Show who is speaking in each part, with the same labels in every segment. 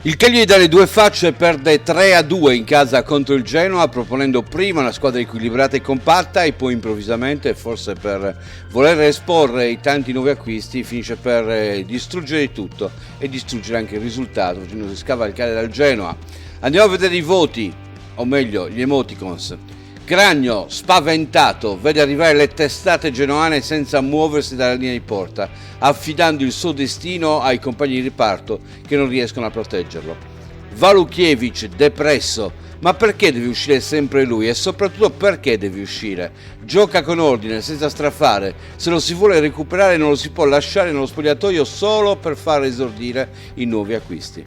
Speaker 1: Il Cagliari dalle due facce perde 3-2 in casa contro il Genoa, proponendo prima una squadra equilibrata e compatta e poi improvvisamente, forse per voler esporre i tanti nuovi acquisti, finisce per distruggere tutto e distruggere anche il risultato, facendosi scavalcare dal Genoa. Andiamo a vedere i voti, o meglio gli emoticons. Cragno, spaventato, vede arrivare le testate genoane senza muoversi dalla linea di porta, affidando il suo destino ai compagni di riparto che non riescono a proteggerlo. Valukiewicz, depresso, ma perché deve uscire sempre lui e soprattutto perché deve uscire? Gioca con ordine, senza strafare, se lo si vuole recuperare non lo si può lasciare nello spogliatoio solo per far esordire i nuovi acquisti.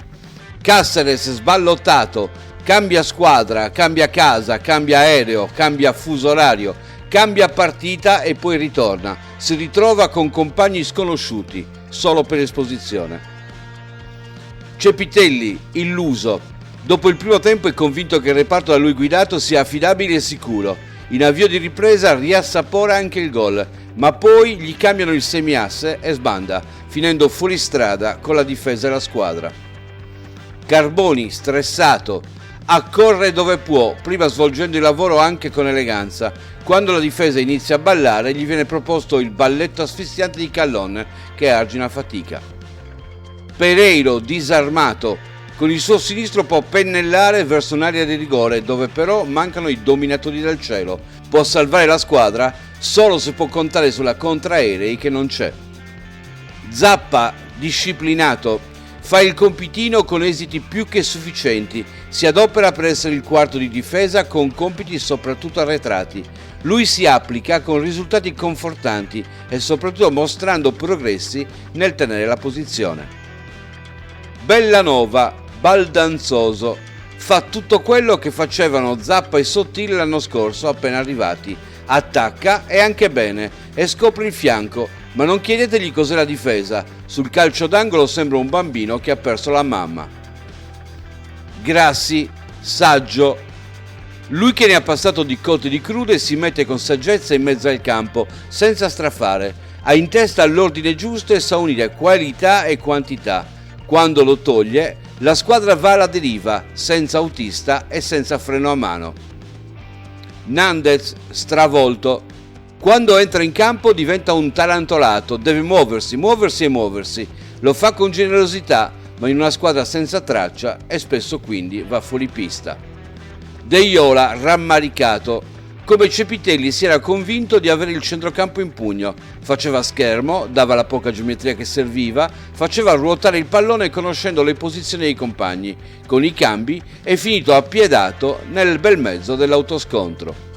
Speaker 1: Cáceres sballottato, cambia squadra, cambia casa, cambia aereo, cambia fuso orario, cambia partita e poi ritorna. Si ritrova con compagni sconosciuti, solo per esposizione. Cepitelli, illuso. Dopo il primo tempo è convinto che il reparto da lui guidato sia affidabile e sicuro. In avvio di ripresa riassapora anche il gol, ma poi gli cambiano il semiasse e sbanda, finendo fuori strada con la difesa e la squadra. Carboni, stressato, accorre dove può, prima svolgendo il lavoro anche con eleganza. Quando la difesa inizia a ballare, gli viene proposto il balletto asfissiante di Callon, che argina fatica. Pereiro, disarmato, con il suo sinistro può pennellare verso un'area di rigore, dove però mancano i dominatori del cielo. Può salvare la squadra solo se può contare sulla contraerei che non c'è. Zappa, disciplinato, fa il compitino con esiti più che sufficienti, si adopera per essere il quarto di difesa con compiti soprattutto arretrati. Lui si applica con risultati confortanti e soprattutto mostrando progressi nel tenere la posizione. Bellanova, baldanzoso, fa tutto quello che facevano Zappa e Sottile l'anno scorso appena arrivati. Attacca e anche bene e scopre il fianco, ma non chiedetegli cos'è la difesa. Sul calcio d'angolo sembra un bambino che ha perso la mamma. Grassi, saggio. Lui che ne ha passato di cotte e di crude si mette con saggezza in mezzo al campo, senza strafare. Ha in testa l'ordine giusto e sa unire qualità e quantità. Quando lo toglie, la squadra va alla deriva, senza autista e senza freno a mano. Nandez, stravolto. Quando entra in campo diventa un tarantolato, deve muoversi. Lo fa con generosità, ma in una squadra senza traccia e spesso quindi va fuori pista. Deiola, rammaricato. Come Cepitelli si era convinto di avere il centrocampo in pugno. Faceva schermo, dava la poca geometria che serviva, faceva ruotare il pallone conoscendo le posizioni dei compagni. Con i cambi è finito appiedato nel bel mezzo dell'autoscontro.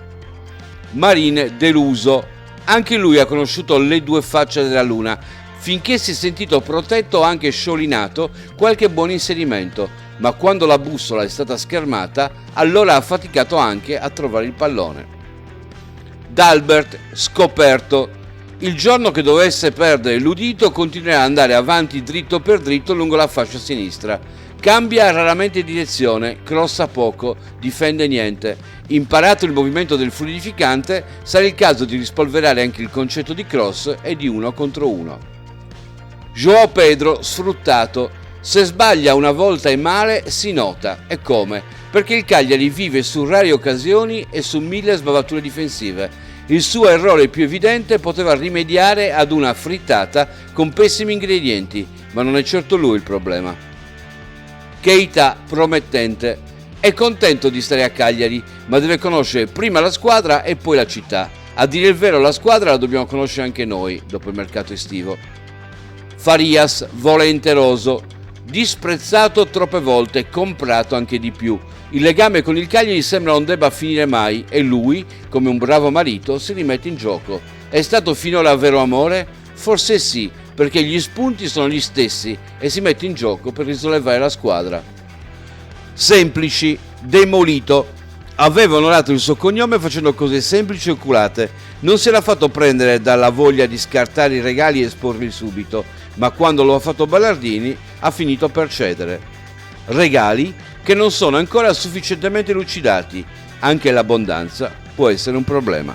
Speaker 1: Marin deluso, anche lui ha conosciuto le due facce della luna, finché si è sentito protetto ha anche sciolinato qualche buon inserimento, ma quando la bussola è stata schermata, allora ha faticato anche a trovare il pallone. D'Albert, scoperto. Il giorno che dovesse perdere l'udito continuerà ad andare avanti dritto per dritto lungo la fascia sinistra. Cambia raramente direzione, crossa poco, difende niente. Imparato il movimento del fluidificante, sarà il caso di rispolverare anche il concetto di cross e di 1 contro 1. João Pedro, sfruttato. Se sbaglia una volta e male, si nota. E come? Perché il Cagliari vive su rare occasioni e su 1000 sbavature difensive. Il suo errore più evidente poteva rimediare ad una frittata con pessimi ingredienti, ma non è certo lui il problema. Keita, promettente. È contento di stare a Cagliari, ma deve conoscere prima la squadra e poi la città. A dire il vero, la squadra la dobbiamo conoscere anche noi, dopo il mercato estivo. Farias, volenteroso. Disprezzato troppe volte, comprato anche di più. Il legame con il Cagliari sembra non debba finire mai e lui, come un bravo marito, si rimette in gioco. È stato finora vero amore? Forse sì, perché gli spunti sono gli stessi e si mette in gioco per risollevare la squadra. Semplici, demolito. Aveva onorato il suo cognome facendo cose semplici e oculate. Non si era fatto prendere dalla voglia di scartare i regali e esporli subito, ma quando lo ha fatto Ballardini ha finito per cedere. Regali che non sono ancora sufficientemente lucidati. Anche l'abbondanza può essere un problema.